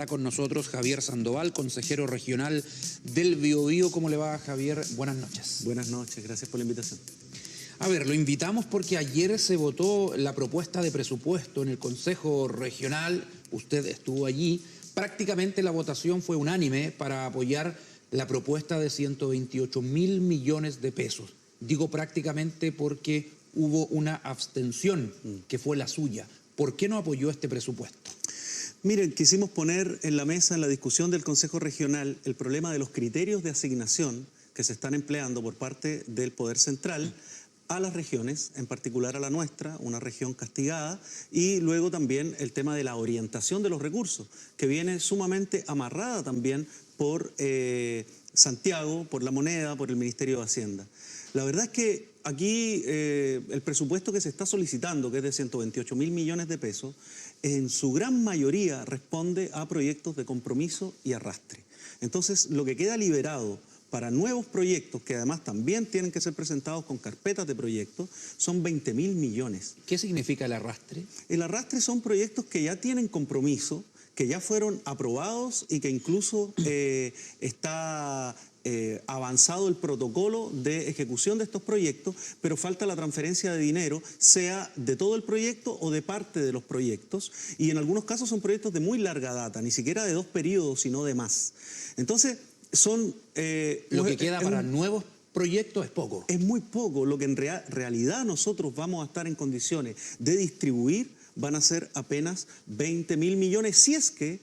Está con nosotros Javier Sandoval, consejero regional del Biobío. ¿Cómo le va, Javier? Buenas noches. Buenas noches, gracias por la invitación. A ver, lo invitamos porque ayer se votó la propuesta de presupuesto en el Consejo Regional. Usted estuvo allí. Prácticamente la votación fue unánime para apoyar la propuesta de 128.000 millones de pesos. Digo prácticamente porque hubo una abstención, que fue la suya. ¿Por qué no apoyó este presupuesto? Miren, quisimos poner en la mesa, en la discusión del Consejo Regional, el problema de los criterios de asignación que se están empleando por parte del Poder Central a las regiones, en particular a la nuestra, una región castigada, y luego también el tema de la orientación de los recursos, que viene sumamente amarrada también por Santiago, por la moneda, por el Ministerio de Hacienda. La verdad es que aquí el presupuesto que se está solicitando, que es de 128.000 millones de pesos, en su gran mayoría responde a proyectos de compromiso y arrastre. Entonces, lo que queda liberado para nuevos proyectos, que además también tienen que ser presentados con carpetas de proyectos, son 20.000 millones. ¿Qué significa el arrastre? El arrastre son proyectos que ya tienen compromiso, que ya fueron aprobados y que incluso está avanzado el protocolo de ejecución de estos proyectos, pero falta la transferencia de dinero, sea de todo el proyecto o de parte de los proyectos, y en algunos casos son proyectos de muy larga data, ni siquiera de 2 periodos, sino de más. Entonces, son... lo que queda para nuevos proyectos es poco. Es muy poco. Lo que en realidad nosotros vamos a estar en condiciones de distribuir van a ser apenas 20.000 millones, si es que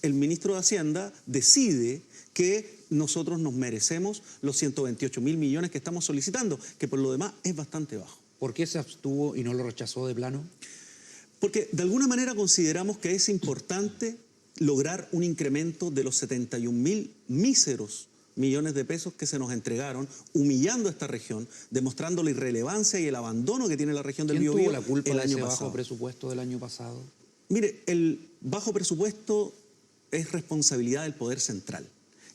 el ministro de Hacienda decide que nosotros nos merecemos los 128.000 millones que estamos solicitando, que por lo demás es bastante bajo. ¿Por qué se abstuvo y no lo rechazó de plano? Porque de alguna manera consideramos que es importante lograr un incremento de los 71.000 míseros millones de pesos que se nos entregaron, humillando a esta región, demostrando la irrelevancia y el abandono que tiene la región del Biobío. ¿Quién tuvo la culpa el de año ese pasado. bajo presupuesto del año pasado? Mire, el bajo presupuesto es responsabilidad del Poder Central.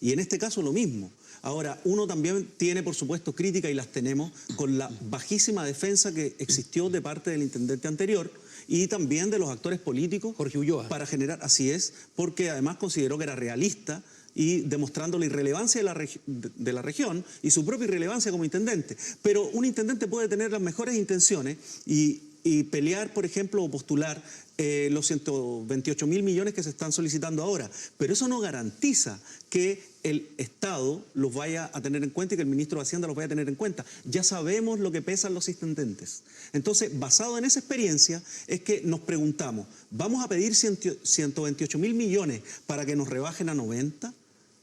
Y en este caso lo mismo. Ahora, uno también tiene, por supuesto, crítica, y las tenemos, con la bajísima defensa que existió de parte del intendente anterior y también de los actores políticos. Jorge Ulloa. Para generar, así es, porque además consideró que era realista y demostrando la irrelevancia de la región y su propia irrelevancia como intendente. Pero un intendente puede tener las mejores intenciones y pelear, por ejemplo, o postular los 128.000 millones que se están solicitando ahora. Pero eso no garantiza que el Estado los vaya a tener en cuenta y que el ministro de Hacienda los vaya a tener en cuenta. Ya sabemos lo que pesan los intendentes. Entonces, basado en esa experiencia, es que nos preguntamos, ¿vamos a pedir 128.000 millones para que nos rebajen a 90?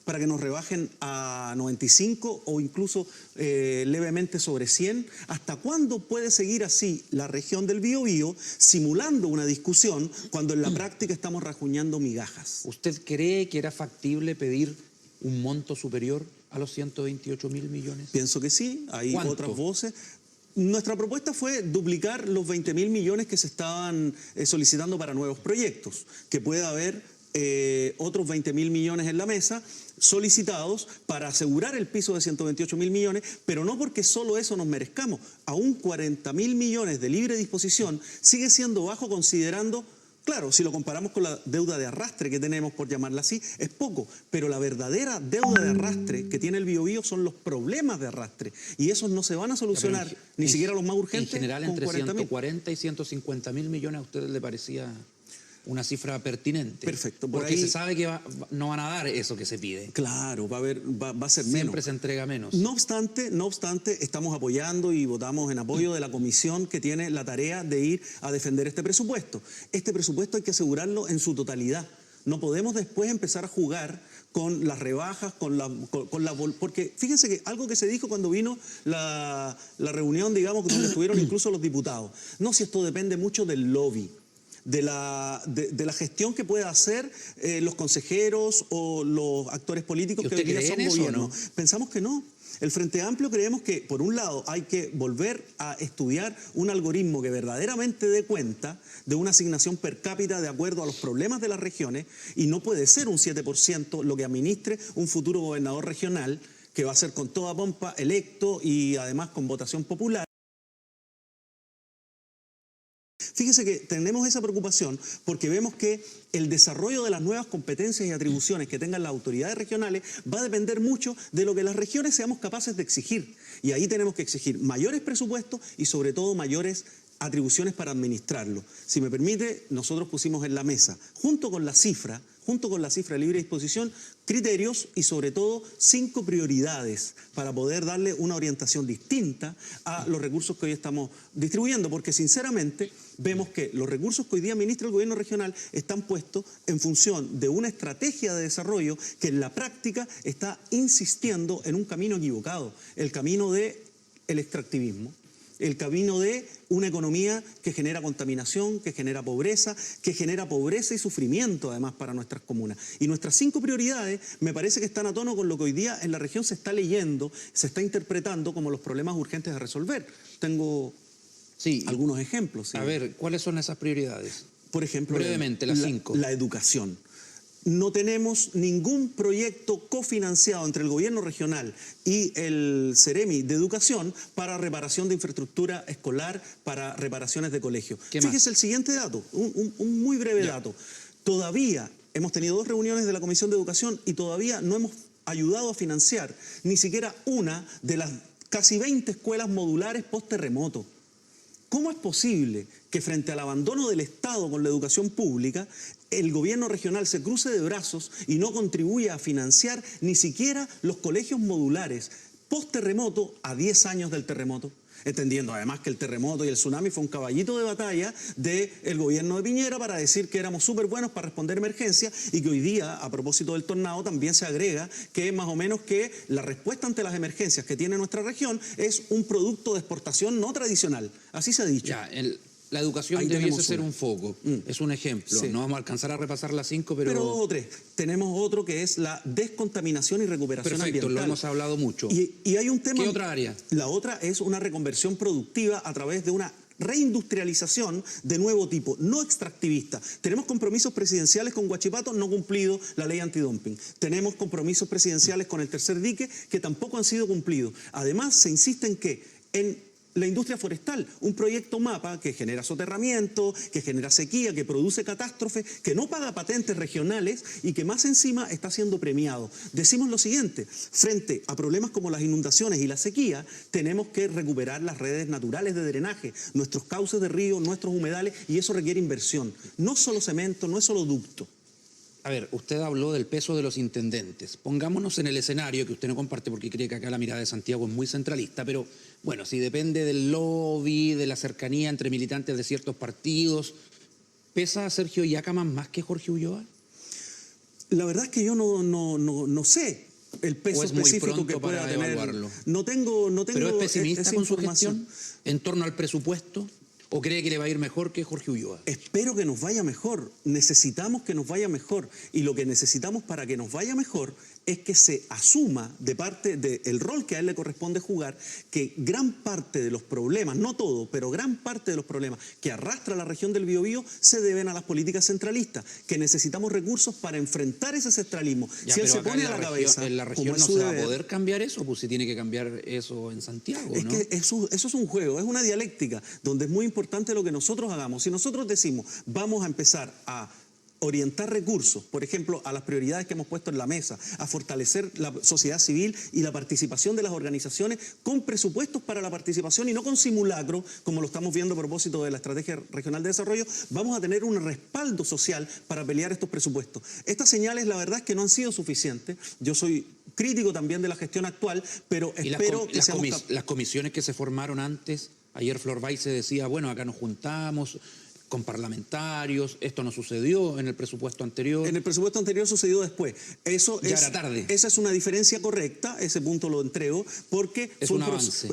¿Para que nos rebajen a 95 o incluso levemente sobre 100? ¿Hasta cuándo puede seguir así la región del Biobío simulando una discusión cuando en la práctica estamos rajuñando migajas? ¿Usted cree que era factible pedir un monto superior a los 128.000 millones? Pienso que sí, hay ¿Cuánto? otras voces. Nuestra propuesta fue duplicar los 20.000 millones que se estaban solicitando para nuevos proyectos, que pueda haber otros 20.000 millones en la mesa solicitados para asegurar el piso de 128.000 millones, pero no porque solo eso nos merezcamos. Aún 40.000 millones de libre disposición sigue siendo bajo, considerando, claro, si lo comparamos con la deuda de arrastre que tenemos, por llamarla así, es poco, pero la verdadera deuda de arrastre que tiene el Biobío son los problemas de arrastre, y esos no se van a solucionar, ni siquiera los más urgentes. En general, con entre 40.000. 140 y 150.000 millones, ¿a usted le parecía una cifra pertinente? Perfecto. Por porque ahí se sabe que no van a dar eso que se pide. Claro, va a ser menos. Siempre se entrega menos. No obstante, estamos apoyando y votamos en apoyo de la comisión que tiene la tarea de ir a defender este presupuesto. Este presupuesto hay que asegurarlo en su totalidad. No podemos después empezar a jugar con las rebajas, porque fíjense que algo que se dijo cuando vino la reunión, digamos, donde estuvieron incluso los diputados. No, si esto depende mucho del lobby, de la gestión que pueda hacer los consejeros o los actores políticos que hoy día son gobierno. Pensamos que no. El Frente Amplio creemos que, por un lado, hay que volver a estudiar un algoritmo que verdaderamente dé cuenta de una asignación per cápita de acuerdo a los problemas de las regiones, y no puede ser un 7% lo que administre un futuro gobernador regional que va a ser con toda pompa electo y además con votación popular. Fíjese que tenemos esa preocupación porque vemos que el desarrollo de las nuevas competencias y atribuciones que tengan las autoridades regionales va a depender mucho de lo que las regiones seamos capaces de exigir. Y ahí tenemos que exigir mayores presupuestos y sobre todo mayores atribuciones para administrarlo. Si me permite, nosotros pusimos en la mesa, junto con la cifra de libre disposición, criterios y sobre todo 5 prioridades para poder darle una orientación distinta a los recursos que hoy estamos distribuyendo, porque sinceramente vemos que los recursos que hoy día administra el gobierno regional están puestos en función de una estrategia de desarrollo que en la práctica está insistiendo en un camino equivocado, el camino del extractivismo. El camino de una economía que genera contaminación, que genera pobreza y sufrimiento además para nuestras comunas. Y nuestras 5 prioridades me parece que están a tono con lo que hoy día en la región se está leyendo, se está interpretando como los problemas urgentes a resolver. Tengo algunos ejemplos. Sí. A ver, ¿cuáles son esas prioridades? Por ejemplo, brevemente, las 5. La educación. No tenemos ningún proyecto cofinanciado entre el gobierno regional y el Ceremi de Educación para reparación de infraestructura escolar, para reparaciones de colegios. Fíjese el siguiente dato, un muy breve dato. Todavía hemos tenido 2 reuniones de la Comisión de Educación y todavía no hemos ayudado a financiar ni siquiera una de las casi 20 escuelas modulares post-terremoto. ¿Cómo es posible que frente al abandono del Estado con la educación pública, el gobierno regional se cruce de brazos y no contribuya a financiar ni siquiera los colegios modulares post-terremoto a 10 años del terremoto? Entendiendo además que el terremoto y el tsunami fue un caballito de batalla del gobierno de Piñera para decir que éramos súper buenos para responder emergencias y que hoy día, a propósito del tornado, también se agrega que más o menos que la respuesta ante las emergencias que tiene nuestra región es un producto de exportación no tradicional. Así se ha dicho. Ya, la educación debiese ser un foco, es un ejemplo. Sí. No vamos a alcanzar a repasar las 5, pero 2 o 3. Tenemos otro que es la descontaminación y recuperación ambiental. Lo hemos hablado mucho. Y hay un tema... ¿Qué otra área? La otra es una reconversión productiva a través de una reindustrialización de nuevo tipo, no extractivista. Tenemos compromisos presidenciales con Huachipato, no cumplido la ley antidumping. Tenemos compromisos presidenciales con el tercer dique que tampoco han sido cumplidos. Además, se insiste en que en la industria forestal, un proyecto MAPA que genera soterramiento, que genera sequía, que produce catástrofes, que no paga patentes regionales y que más encima está siendo premiado. Decimos lo siguiente, frente a problemas como las inundaciones y la sequía, tenemos que recuperar las redes naturales de drenaje, nuestros cauces de río, nuestros humedales, y eso requiere inversión. No solo cemento, no es solo ducto. A ver, usted habló del peso de los intendentes. Pongámonos en el escenario, que usted no comparte porque cree que acá la mirada de Santiago es muy centralista, pero bueno, si depende del lobby, de la cercanía entre militantes de ciertos partidos, ¿pesa Sergio Yacamán más que Jorge Ulloa? La verdad es que yo no sé el peso específico que pueda tener. Evaluarlo. No tengo ¿Pero es pesimista esa con su información. gestión en torno al presupuesto? ¿O cree que le va a ir mejor que Jorge Ulloa? Espero que nos vaya mejor. Necesitamos que nos vaya mejor. Y lo que necesitamos para que nos vaya mejor es que se asuma de parte del rol que a él le corresponde jugar, que gran parte de los problemas, no todo, pero gran parte de los problemas que arrastra la región del Biobío se deben a las políticas centralistas, que necesitamos recursos para enfrentar ese centralismo. Ya, si él se pone a la cabeza... En la región no se va a poder cambiar eso, pues si tiene que cambiar eso en Santiago, ¿no? Es que eso es un juego, es una dialéctica, donde es muy importante lo que nosotros hagamos. Si nosotros decimos, vamos a empezar a orientar recursos, por ejemplo, a las prioridades que hemos puesto en la mesa, a fortalecer la sociedad civil y la participación de las organizaciones con presupuestos para la participación y no con simulacro, como lo estamos viendo a propósito de la Estrategia Regional de Desarrollo, vamos a tener un respaldo social para pelear estos presupuestos. Estas señales, la verdad es que no han sido suficientes. Yo soy crítico también de la gestión actual, pero espero que seamos las comisiones que se formaron antes, ayer Flor se decía, bueno, acá nos juntamos con parlamentarios, esto no sucedió en el presupuesto anterior. En el presupuesto anterior sucedió después. Eso ya era tarde. Esa es una diferencia correcta, ese punto lo entrego, porque es un avance.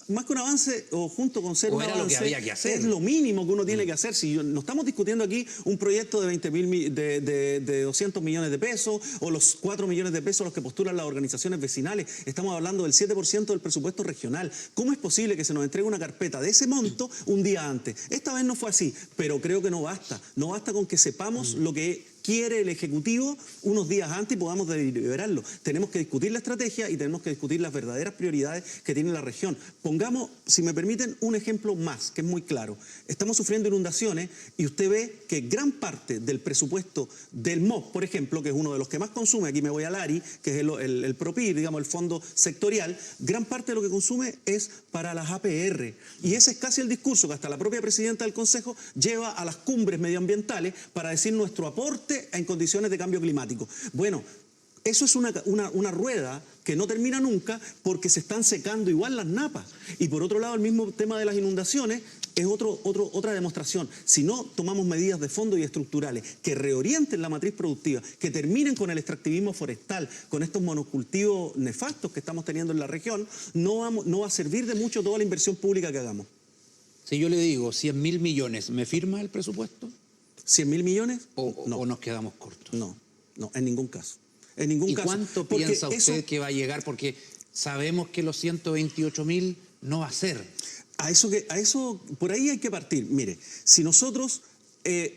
Más que un avance, o junto con ser un avance, lo que había que hacer. Es lo mínimo que uno tiene que hacer. Si no estamos discutiendo aquí un proyecto de 200 millones de pesos o los 4 millones de pesos los que postulan las organizaciones vecinales, estamos hablando del 7% del presupuesto regional. ¿Cómo es posible que se nos entregue una carpeta de ese monto un día antes? Esta vez no fue así, pero creo que no basta. No basta con que sepamos lo que quiere el Ejecutivo unos días antes y podamos deliberarlo. Tenemos que discutir la estrategia y tenemos que discutir las verdaderas prioridades que tiene la región. Pongamos, si me permiten, un ejemplo más, que es muy claro. Estamos sufriendo inundaciones y usted ve que gran parte del presupuesto del MOP, por ejemplo, que es uno de los que más consume, aquí me voy al ARI, que es el PROPIR, digamos, el fondo sectorial, gran parte de lo que consume es para las APR. Y ese es casi el discurso que hasta la propia presidenta del Consejo lleva a las cumbres medioambientales para decir nuestro aporte en condiciones de cambio climático. Bueno, eso es una rueda que no termina nunca porque se están secando igual las napas. Y por otro lado, el mismo tema de las inundaciones es otra demostración. Si no tomamos medidas de fondo y estructurales que reorienten la matriz productiva, que terminen con el extractivismo forestal, con estos monocultivos nefastos que estamos teniendo en la región, no va a servir de mucho toda la inversión pública que hagamos. Si yo le digo 100.000 millones, ¿me firma el presupuesto? ¿100.000 millones? ¿O nos quedamos cortos? No, en ningún caso. En ningún caso. ¿Y cuánto piensa usted que va a llegar? Porque sabemos que los 128.000 no va a ser. Por ahí hay que partir. Mire, si nosotros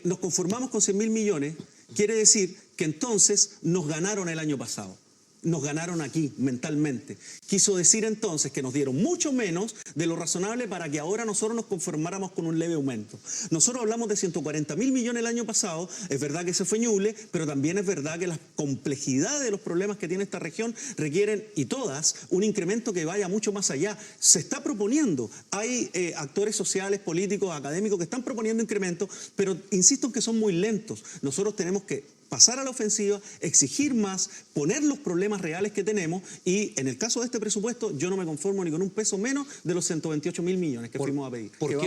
nos conformamos con 100.000 millones, quiere decir que entonces nos ganaron el año pasado. Nos ganaron aquí, mentalmente. Quiso decir entonces que nos dieron mucho menos de lo razonable para que ahora nosotros nos conformáramos con un leve aumento. Nosotros hablamos de 140.000 millones el año pasado, es verdad que ese fue ñuble, pero también es verdad que la complejidad de los problemas que tiene esta región requieren, y todas, un incremento que vaya mucho más allá. Se está proponiendo, hay actores sociales, políticos, académicos que están proponiendo incrementos, pero insisto en que son muy lentos. Nosotros tenemos que pasar a la ofensiva, exigir más, poner los problemas reales que tenemos y en el caso de este presupuesto yo no me conformo ni con un peso menos de los 128.000 millones que fuimos a pedir. ¿Por qué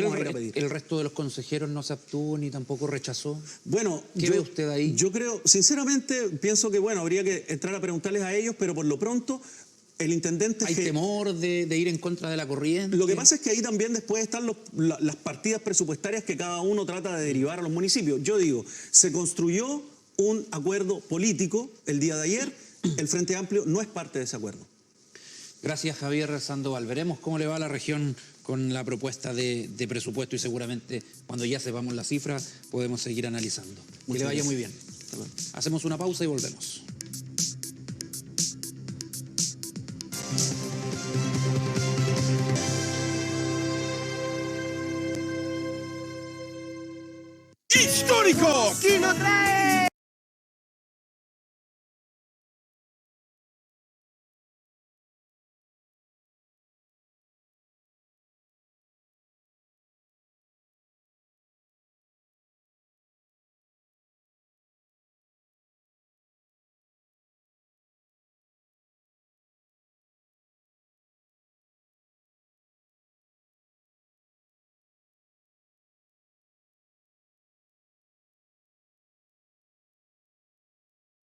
el resto de los consejeros no se abstuvo ni tampoco rechazó? Bueno, ¿Qué ve usted ahí? Yo creo, sinceramente, pienso que bueno, habría que entrar a preguntarles a ellos, pero por lo pronto el intendente... ¿Hay temor de ir en contra de la corriente? Lo que pasa es que ahí también después están las partidas presupuestarias que cada uno trata de derivar a los municipios. Yo digo, se construyó un acuerdo político el día de ayer, el Frente Amplio no es parte de ese acuerdo. Gracias, Javier Sandoval. Veremos cómo le va a la región con la propuesta de presupuesto y seguramente cuando ya sepamos la cifra podemos seguir analizando. Que le vaya muy bien. Hacemos una pausa y volvemos. ¡Histórico! ¡Y lo trae!